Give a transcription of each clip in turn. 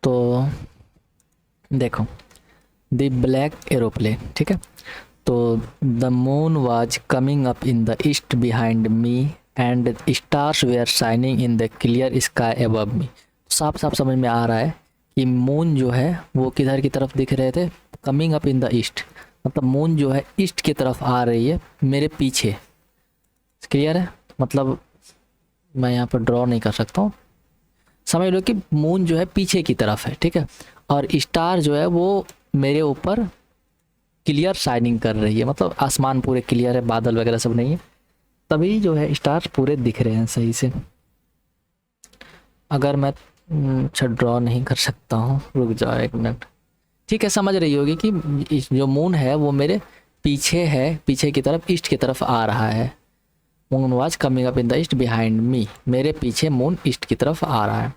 तो देखो, the black aeroplane, ठीक है। तो the moon was coming up in the east behind me and stars were shining in the clear sky above me. साफ साफ समझ में आ रहा है कि मून जो है वो किधर की तरफ दिख रहे थे, coming up in the east, मतलब मून जो है ईस्ट की तरफ आ रही है मेरे पीछे। क्लियर है, मतलब मैं यहाँ पर ड्रॉ नहीं कर सकता हूँ, समझ लो कि मून जो है पीछे की तरफ है, ठीक है, और स्टार जो है वो मेरे ऊपर क्लियर शाइनिंग कर रही है, मतलब आसमान पूरे क्लियर है, बादल वगैरह सब नहीं है, तभी जो है स्टार पूरे दिख रहे हैं सही से। अगर मैं अच्छा ड्रॉ नहीं कर सकता हूँ, रुक जाओ एक मिनट। ठीक है, समझ रही होगी कि जो मून है वो मेरे पीछे है, पीछे की तरफ ईस्ट की तरफ आ रहा है। Moon was coming up in the east behind me, मेरे पीछे मून ईस्ट की तरफ आ रहा है।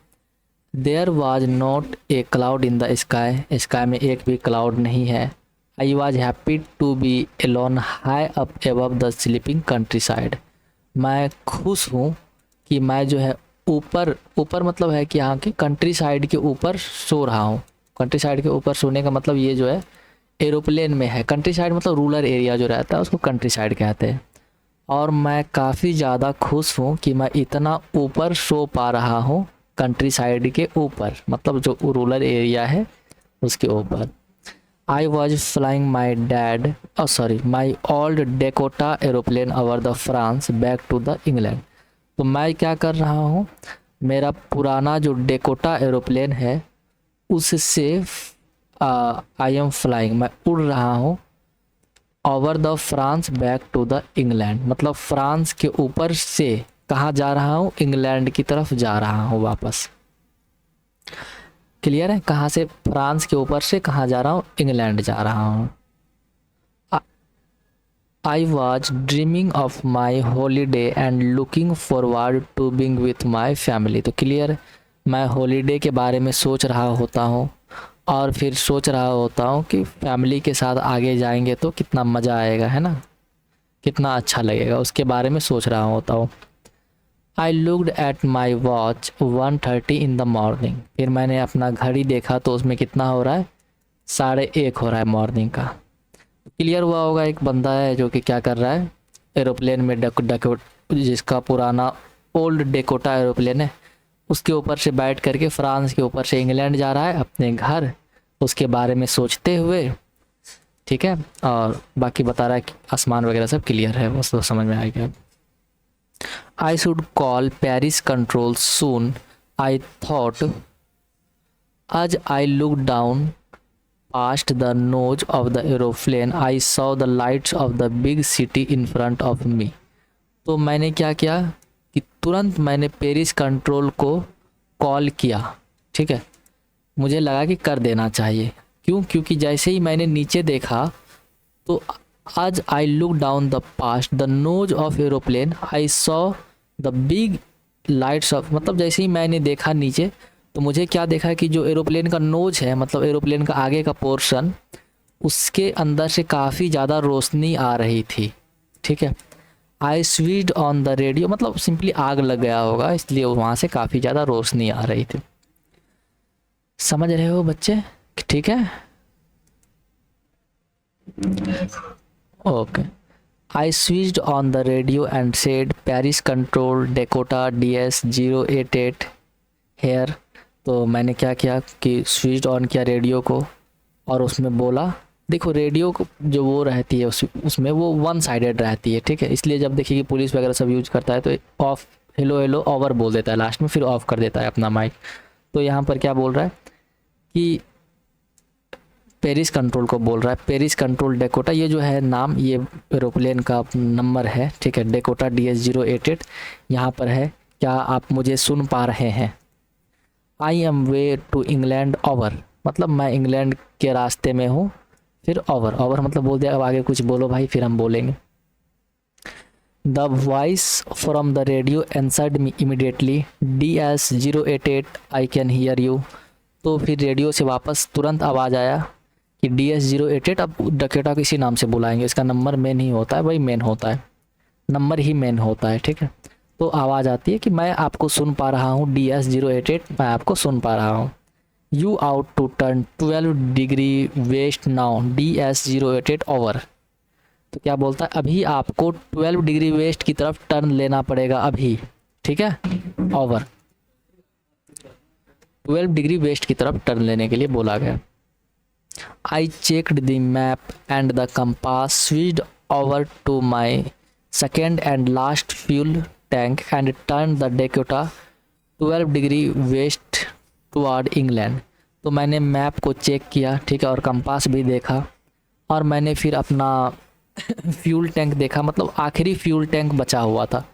There was not a cloud in the sky, sky में एक भी क्लाउड नहीं है। I was happy to be alone high up above the sleeping countryside, मैं खुश हूँ कि मैं जो है ऊपर, ऊपर मतलब है कि यहाँ की कंट्री साइड के ऊपर सो रहा हूँ। कंट्री साइड के ऊपर सोने का मतलब ये जो है एरोप्लेन में है। कंट्री साइड मतलब रूरल एरिया जो रहता है उसको कंट्री साइड कहते हैं। और मैं काफ़ी ज़्यादा खुश हूँ कि मैं इतना ऊपर सो पा रहा हूँ, कंट्री साइड के ऊपर, मतलब जो रूरल एरिया है उसके ऊपर। I was flying my dad my old Dakota aeroplane over the France back to the England. तो मैं क्या कर रहा हूँ, मेरा पुराना जो डेकोटा एरोप्लेन है उससे आई एम फ्लाइंग, मैं उड़ रहा हूँ over the France back to the England, मतलब फ्रांस के ऊपर से कहाँ जा रहा हूँ, इंग्लैंड की तरफ जा रहा हूँ वापस। क्लियर है, कहाँ से, फ्रांस के ऊपर से कहाँ जा रहा हूँ, इंग्लैंड जा रहा हूँ। I was dreaming of my holiday and looking forward to being with my family. तो क्लियर है, मैं हॉलीडे के बारे में सोच रहा होता हूँ और फिर सोच रहा होता हूँ कि फैमिली के साथ आगे जाएंगे तो कितना मज़ा आएगा, है ना, कितना अच्छा लगेगा, उसके बारे में सोच रहा होता हूँ। I looked at my watch 1:30 in the morning, फिर मैंने अपना घड़ी देखा तो उसमें कितना हो रहा है, 1:30 हो रहा है मॉर्निंग का। क्लियर हुआ होगा, एक बंदा है जो कि क्या कर रहा है, एरोप्लेन में जिसका पुराना ओल्ड डेकोटा एरोप्लेन है उसके ऊपर से बैठ करके फ्रांस के ऊपर से इंग्लैंड जा रहा है अपने घर, उसके बारे में सोचते हुए, ठीक है। और बाकी बता रहा है कि आसमान वगैरह सब क्लियर है, बस तो समझ में आ गया। I should call Paris control soon, I thought आज I look down past the nose of the aeroplane I saw the lights of the big city in front of me। तो मैंने क्या किया कि तुरंत मैंने पेरिस कंट्रोल को call किया, ठीक है, मुझे लगा कि कर देना चाहिए। क्यों, क्योंकि जैसे ही मैंने नीचे देखा तो आज I look down the past the nose of aeroplane I saw the big lights off, मतलब जैसे ही मैंने देखा नीचे तो मुझे क्या देखा कि जो एरोप्लेन का नोज है, मतलब एरोप्लेन का आगे का पोर्शन, उसके अंदर से काफ़ी ज़्यादा रोशनी आ रही थी, ठीक है। आई स्विच्ड ऑन द रेडियो, मतलब सिंपली आग लग गया होगा इसलिए वहाँ से काफ़ी ज़्यादा रोशनी आ रही थी। समझ रहे हो बच्चे, ठीक है, okay. I switched on the radio and said Paris control Dakota DS 088 here. तो मैंने क्या किया कि स्विच ऑन किया रेडियो को और उसमें बोला, देखो रेडियो को जो वो रहती है उसमें वो वन साइडेड रहती है, ठीक है, इसलिए जब देखिए कि पुलिस वगैरह सब यूज करता है तो ऑफ, हेलो हेलो ओवर बोल देता है लास्ट में, फिर ऑफ कर देता है अपना माइक। तो यहाँ पर क्या बोल रहा है कि पेरिस कंट्रोल को बोल रहा है, पेरिस कंट्रोल डेकोटा, ये जो है नाम, ये एरोप्लेन का नंबर है, ठीक है, डेकोटा DS 088 यहाँ पर है, क्या आप मुझे सुन पा रहे हैं। I am way to England over, मतलब मैं इंग्लैंड के रास्ते में हूँ, फिर ओवर, ओवर मतलब बोल दिया, अब आगे कुछ बोलो भाई फिर हम बोलेंगे। The voice from the radio answered me immediately DS 088 I can hear you. तो फिर रेडियो से वापस तुरंत आवाज़ आया कि DS 088, अब डकेटा किसी नाम से बुलाएंगे, इसका नंबर मेन ही होता है भाई, मेन होता है, नंबर ही मेन होता है, ठीक है। तो आवाज़ आती है कि मैं आपको सुन पा रहा हूँ DS 088, मैं आपको सुन पा रहा हूँ। You ought to turn 12 degree west now DS088 over. तो क्या बोलता है, अभी आपको 12 डिग्री वेस्ट की तरफ टर्न लेना पड़ेगा अभी, ठीक है, ओवर 12 डिग्री वेस्ट की तरफ टर्न लेने के लिए बोला गया। I checked the map and the compass, switched over to my second and last fuel tank and turn the Dakota 12 degree west toward England. तो मैंने मैप को चेक किया, ठीक है, और कंपास भी देखा, और मैंने फिर अपना फ्यूल टैंक देखा, मतलब आखिरी फ्यूल टैंक बचा हुआ था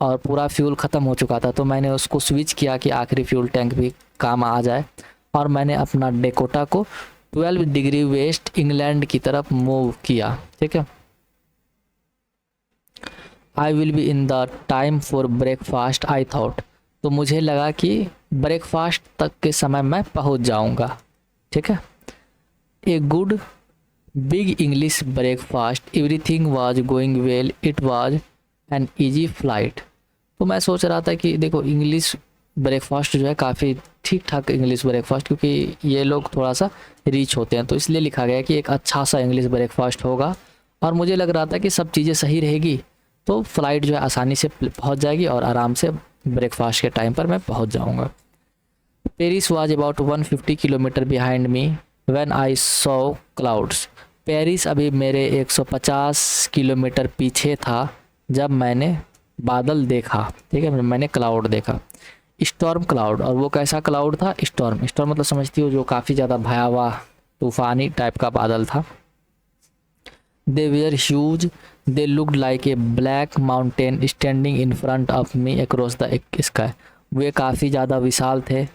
और पूरा फ्यूल ख़त्म हो चुका था। तो मैंने उसको स्विच किया कि आखिरी फ्यूल टैंक भी काम आ जाए, और मैंने अपना डेकोटा को 12 डिग्री वेस्ट इंग्लैंड की तरफ मूव किया, ठीक है। I will be in the time for breakfast I thought. तो मुझे लगा कि ब्रेकफास्ट तक के समय मैं पहुंच जाऊंगा, ठीक है। A good big English breakfast, everything was going well, it was an easy flight. तो मैं सोच रहा था कि देखो इंग्लिश ब्रेकफास्ट जो है काफ़ी ठीक ठाक इंग्लिश ब्रेकफास्ट, क्योंकि ये लोग थोड़ा सा रिच होते हैं तो इसलिए लिखा गया कि एक अच्छा सा इंग्लिश ब्रेकफास्ट होगा, और मुझे लग रहा था कि सब चीज़ें सही रहेगी तो फ़्लाइट जो है आसानी से पहुंच जाएगी और आराम से ब्रेकफास्ट के टाइम पर मैं पहुंच जाऊंगा। Paris was about 150 kilometre behind me when I saw clouds. Paris अभी मेरे 150 किलोमीटर पीछे था जब मैंने बादल देखा, ठीक है, मैंने क्लाउड देखा, स्टॉर्म क्लाउड। और वो कैसा क्लाउड था, स्टॉर्म, स्टॉर्म मतलब समझती हो जो काफ़ी ज़्यादा भयावह तूफ़ानी टाइप का बादल था। They were huge, they looked like a black mountain standing in front of me across the sky. वे काफ़ी ज़्यादा विशाल थे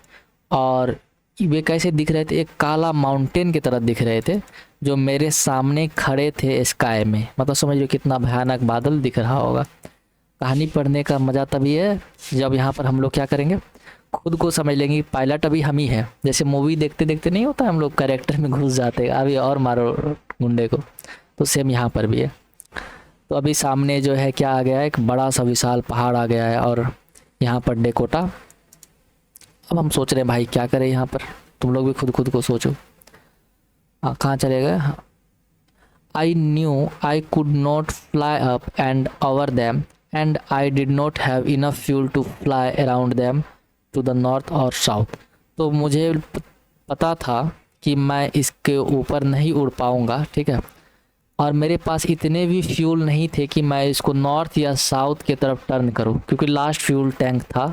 और वे कैसे दिख रहे थे, एक काला माउंटेन की तरह दिख रहे थे जो मेरे सामने खड़े थे स्काई में। मतलब समझ लो कितना भयानक बादल दिख रहा होगा। कहानी पढ़ने का मज़ा तभी है जब यहाँ पर हम लोग क्या करेंगे, खुद को समझ लेंगे पायलट अभी हम ही है। जैसे मूवी देखते देखते नहीं होता, हम लोग कैरेक्टर में घुस जाते हैं, अभी और मारो गुंडे को, तो सेम यहाँ पर भी है। तो अभी सामने जो है क्या आ गया है, एक बड़ा सा विशाल पहाड़ आ गया है और यहाँ पर डेकोटा। अब हम सोच रहे हैं भाई क्या करें यहाँ पर, तुम लोग भी खुद को सोचो। कहाँ चले गए। I knew I could not fly up and over them and I did not have enough fuel to fly around them to the north or south. तो मुझे पता था कि मैं इसके ऊपर नहीं उड़ पाऊँगा, ठीक है, और मेरे पास इतने भी फ्यूल नहीं थे कि मैं इसको नॉर्थ या साउथ की तरफ टर्न करूं, क्योंकि लास्ट फ्यूल टैंक था।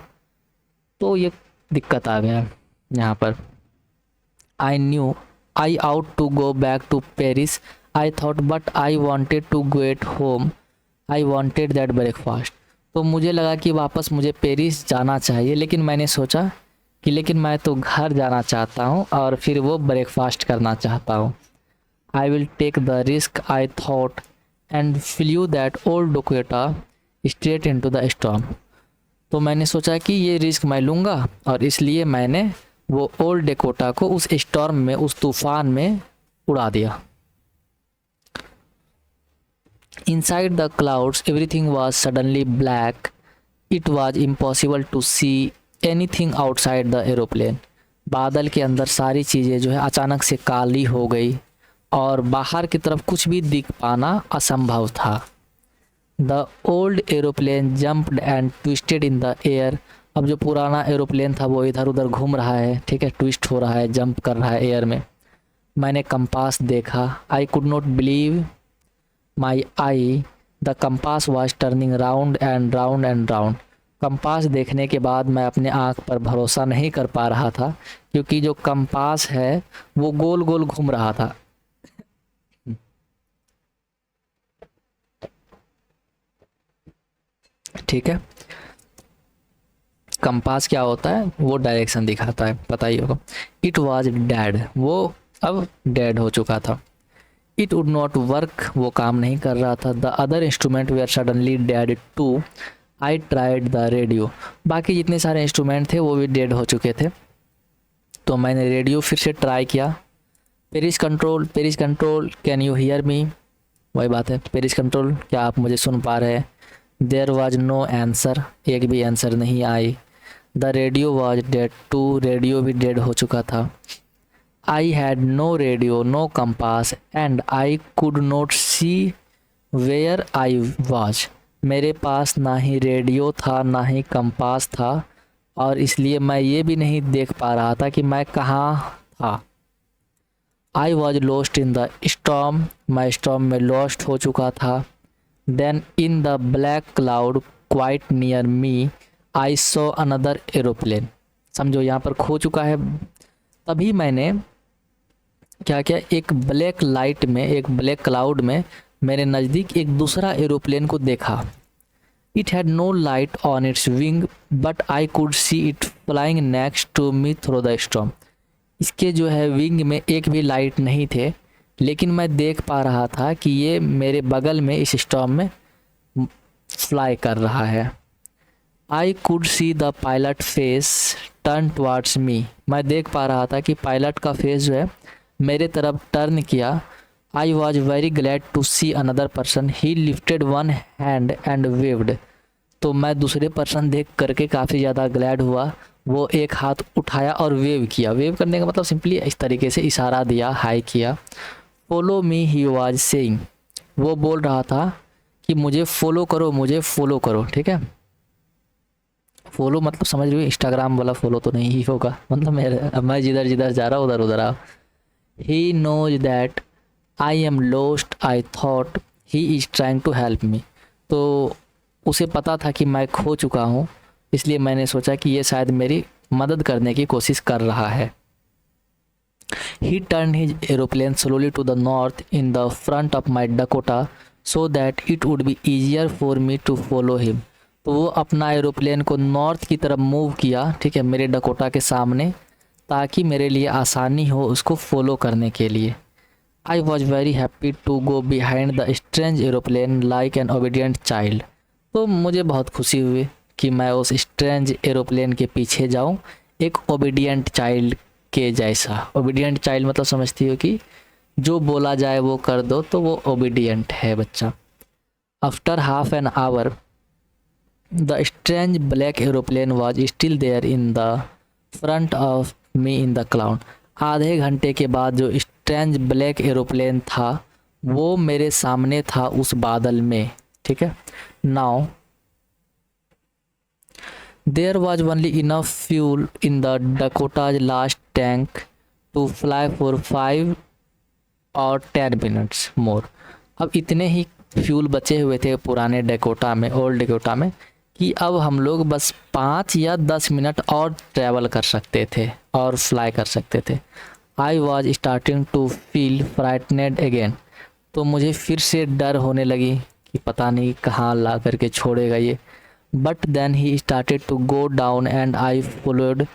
तो ये दिक्कत आ गया यहाँ पर। I knew I ought to go back to Paris I thought but I wanted to go at home, I wanted that breakfast. तो मुझे लगा कि वापस मुझे पेरिस जाना चाहिए, लेकिन मैंने सोचा कि लेकिन मैं तो घर जाना चाहता हूँ और फिर वो ब्रेकफास्ट करना चाहता हूँ। I will take the risk, I thought, and flew that old Dakota straight into the storm। तो मैंने सोचा कि ये रिस्क मैं लूँगा और इसलिए मैंने वो ओल्ड डेकोटा को उस स्टॉर्म में, उस तूफान में उड़ा दिया। Inside the clouds, everything was suddenly black. It was impossible to see anything outside the aeroplane। बादल के अंदर सारी चीज़ें जो है अचानक से काली हो गई और बाहर की तरफ कुछ भी दिख पाना असंभव था। The old aeroplane jumped and twisted in the air. अब जो पुराना एरोप्लेन था वो इधर उधर घूम रहा है, ठीक है, ट्विस्ट हो रहा है, जंप कर रहा है एयर में। मैंने कंपास देखा। आई could not believe my I, the compass was turning round and round and round. Compass देखने के बाद मैं अपने आँख पर भरोसा नहीं कर पा रहा था, क्योंकि जो कंपास है वो गोल गोल घूम रहा था। ठीक है, कंपास क्या होता है, वो डायरेक्शन दिखाता है, पता ही होगा। इट वॉज डेड, वो अब डेड हो चुका था। इट वुड नॉट वर्क, वो काम नहीं कर रहा था। The other instrument were suddenly dead too. I tried the radio. बाकी जितने सारे इंस्ट्रूमेंट थे वो भी डेड हो चुके थे, तो मैंने रेडियो फिर से ट्राई किया। Paris control can you hear me. वही बात है, पेरिस कंट्रोल क्या आप मुझे सुन पा रहे हैं। देयर वॉज नो आंसर, एक भी आंसर नहीं आई। The radio was dead too, radio भी डेड हो चुका था। I had no radio, no compass and I could not see where I was, मेरे पास ना ही रेडियो था ना ही कंपास था और इसलिए मैं ये भी नहीं देख पा रहा था कि मैं कहाँ था। I was lost in the storm, मैं स्टॉर्म में लॉस्ट हो चुका था। Then in the black cloud quite near me I saw another aeroplane, समझो यहाँ पर खो चुका है। तभी मैंने क्या किया, एक ब्लैक लाइट में, एक ब्लैक क्लाउड में मेरे नज़दीक एक दूसरा एरोप्लेन को देखा। It had no light on its wing but I could see it flying next to me through the storm, इसके जो है विंग में एक भी लाइट नहीं थे लेकिन मैं देख पा रहा था कि ये मेरे बगल में इस स्टॉर्म में फ्लाई कर रहा है। I could see the pilot face turn towards me, मैं देख पा रहा था कि पायलट का फेस जो है मेरे तरफ टर्न किया। I was very glad to see another person, he lifted one hand and waved, तो मैं दूसरे पर्सन देख करके काफ़ी ज़्यादा ग्लैड हुआ। वो एक हाथ उठाया और वेव किया, वेव करने का मतलब सिंपली इस तरीके से इशारा दिया, हाई किया। Follow me he was saying, वो बोल रहा था कि मुझे फॉलो करो, मुझे फॉलो करो, ठीक है। फॉलो मतलब समझ रही हो, इंस्टाग्राम वाला फॉलो तो नहीं ही होगा, मतलब मैं जिधर जिधर जा रहा हूँ उधर उधर आओ। He knows that I am lost, I thought he is trying to help me, तो उसे पता था कि मैं खो चुका हूँ, इसलिए मैंने सोचा कि ये शायद मेरी मदद करने की कोशिश कर रहा है। He turn his aeroplane slowly to the north in the front of my Dakota so that it would be easier for me to follow him, तो वो अपना एरोप्लेन को नॉर्थ की तरफ मूव किया, ठीक है, मेरे डकोटा के सामने, ताकि मेरे लिए आसानी हो उसको फॉलो करने के लिए। I was very happy to go behind the strange aeroplane like an obedient child, तो मुझे बहुत खुशी हुई कि मैं उस स्ट्रेंज एरोप्लेन के पीछे जाऊं एक ओबीडियंट चाइल्ड के जैसा। ओबीडियंट चाइल्ड मतलब समझती हो कि जो बोला जाए वो कर दो, तो वो ओबीडियंट है बच्चा। After half an hour the strange black aeroplane was still there in the front of me in the cloud, आधे घंटे के बाद जो स्ट्रेंज ब्लैक एरोप्लेन था वो मेरे सामने था उस बादल में, ठीक है। Now there was only enough fuel in the Dakota's last tank to fly for 5 और 10 मिनट्स मोर, अब इतने ही फ्यूल बचे हुए थे पुराने डकोटा में, ओल्ड डकोटा में, कि अब हम लोग बस 5 या 10 मिनट और ट्रैवल कर सकते थे और फ्लाई कर सकते थे। I was starting to feel frightened again, तो मुझे फिर से डर होने लगी कि पता नहीं कहाँ ला करके छोड़ेगा ये। But then he started to go down and I followed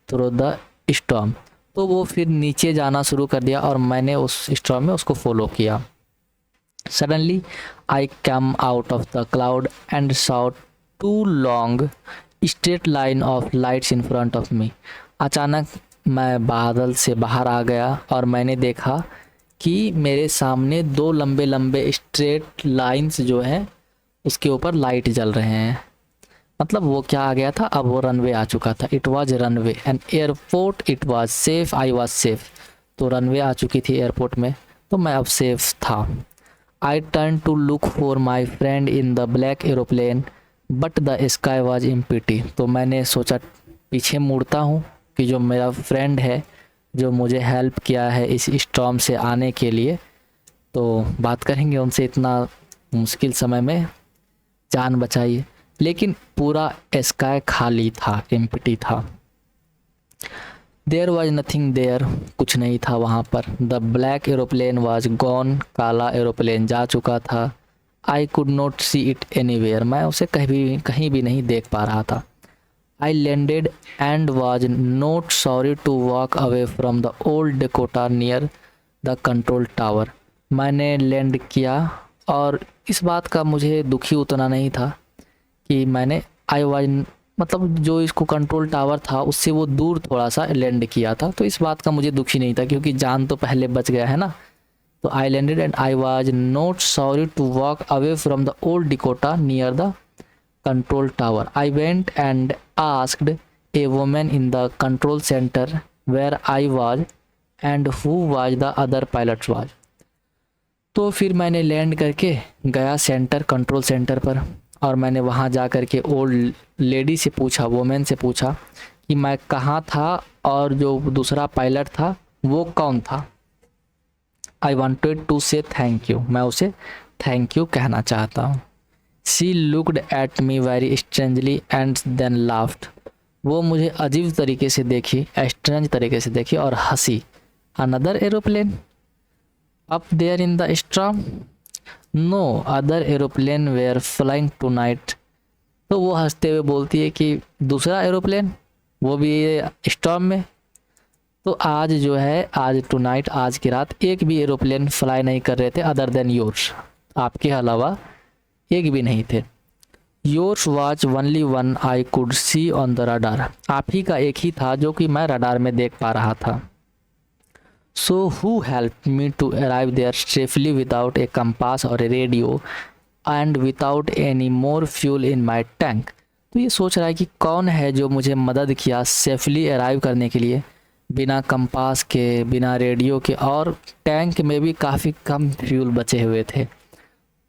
through the storm, तो वो फिर नीचे जाना शुरू कर दिया और मैंने उस स्टॉर्म में उसको फॉलो किया। Suddenly I come out of the cloud and saw 2 long straight line of lights in front of मी, अचानक मैं बादल से बाहर आ गया और मैंने देखा कि मेरे सामने 2 लंबे लंबे स्ट्रेट लाइंस जो हैं उसके ऊपर लाइट जल रहे हैं, मतलब वो क्या आ गया था, अब वो रनवे आ चुका था। It was runway and airport, it was safe, I was safe, तो रनवे आ चुकी थी एयरपोर्ट में, तो मैं अब सेफ था। I turn to look for my friend in the black aeroplane but the sky was empty, तो मैंने सोचा पीछे मुड़ता हूँ कि जो मेरा फ्रेंड है जो मुझे हेल्प किया है इस स्टॉर्म से आने के लिए, तो बात करेंगे उनसे, इतना मुश्किल समय में जान बचाई, लेकिन पूरा स्काई खाली था, एम्प्टी था। देयर वाज नथिंग देयर, कुछ नहीं था वहाँ पर। The black aeroplane was gone, काला एरोप्लेन जा चुका था। I could not see it anywhere, मैं उसे कहीं भी नहीं देख पा रहा था। I landed and was not sorry to walk away from the old Dakota near the control tower, मैंने लैंड किया और इस बात का मुझे दुखी उतना नहीं था कि मैंने आई वाज मतलब जो इसको कंट्रोल टावर था उससे वो दूर थोड़ा सा लैंड किया था, तो इस बात का मुझे दुखी नहीं था क्योंकि जान तो पहले बच गया है ना। तो I landed and I was not sorry to walk away from the old Dakota near the control tower. I went and asked a women in the control centre where I was and who was the other pilot was. तो फिर मैंने land करके गया centre, control centre पर, और मैंने वहाँ जा कर के ओल्ड लेडी से पूछा, वुमेन से पूछा कि मैं कहाँ था और जो दूसरा पायलट था वो कौन था। I wanted to say thank you, मैं उसे थैंक यू कहना चाहता हूँ। She looked at me very strangely and then laughed. वो मुझे अजीब तरीके से देखी, स्ट्रेंज तरीके से देखी और हंसी। Another aeroplane up there in the storm? No other aeroplane were flying tonight. तो वो हंसते हुए बोलती है कि दूसरा एरोप्लेन, वो भी स्टॉर्म में। तो आज जो है, आज टू नाइट, आज की रात एक भी एरोप्लेन फ्लाई नहीं कर रहे थे अदर देन योर्स, आपके अलावा एक भी नहीं थे। Yours was only one I could C on the radar. आप ही का एक ही था जो कि मैं रडार में देख पा रहा था। So who help me to arrive there safely without a compass और a radio and without any more fuel in my tank. तो ये सोच रहा है कि कौन है जो मुझे मदद किया सेफली अराइव करने के लिए, बिना कंपास के, बिना रेडियो के, और टैंक में भी काफ़ी कम फ्यूल बचे हुए थे,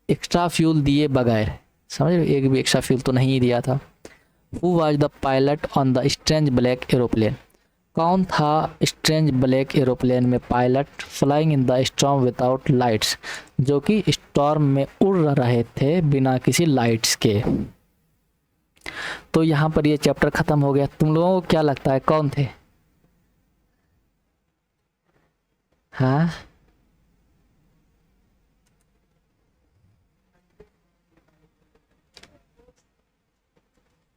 एक्स्ट्रा फ्यूल दिए बगैर, समझ रहे, एक भी एक्स्ट्रा फ्यूल तो नहीं दिया था। Who was the pilot on the strange black aeroplane? कौन था स्ट्रेंज ब्लैक एरोप्लेन में pilot, flying in the storm without lights, जो कि स्टॉर्म में उड़ रहे थे बिना किसी लाइट्स के। तो यहाँ पर ये चैप्टर ख़त्म हो गया। तुम लोगों को क्या लगता है कौन थे? हाँ,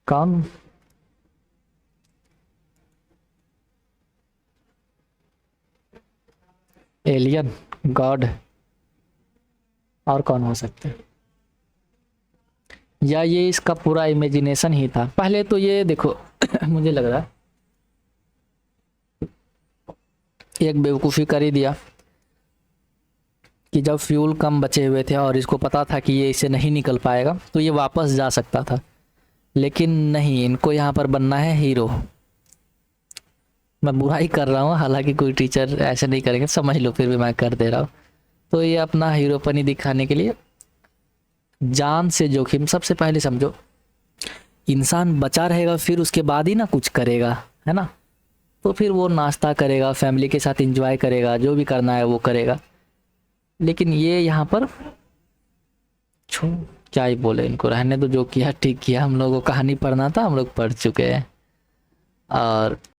कौन? एलियन, गॉड, और कौन हो सकते हैं? या ये इसका पूरा इमेजिनेशन ही था? पहले तो ये देखो मुझे लग रहा है एक बेवकूफ़ी कर ही दिया कि जब फ्यूल कम बचे हुए थे और इसको पता था कि ये इसे नहीं निकल पाएगा तो ये वापस जा सकता था, लेकिन नहीं, इनको यहाँ पर बनना है हीरो। मैं बुराई कर रहा हूँ, हालांकि कोई टीचर ऐसे नहीं करेंगे, समझ लो, फिर भी मैं कर दे रहा हूँ। तो ये अपना हीरोपनी दिखाने के लिए जान से जोखिम, सबसे पहले समझो इंसान बचा रहेगा फिर उसके बाद ही ना कुछ करेगा, है ना। तो फिर वो नाश्ता करेगा, फैमिली के साथ एंजॉय करेगा, जो भी करना है वो करेगा। लेकिन ये यहाँ पर क्या ही बोले, इनको रहने दो, जो किया ठीक किया। हम लोगों को कहानी पढ़ना था, हम लोग पढ़ चुके हैं। और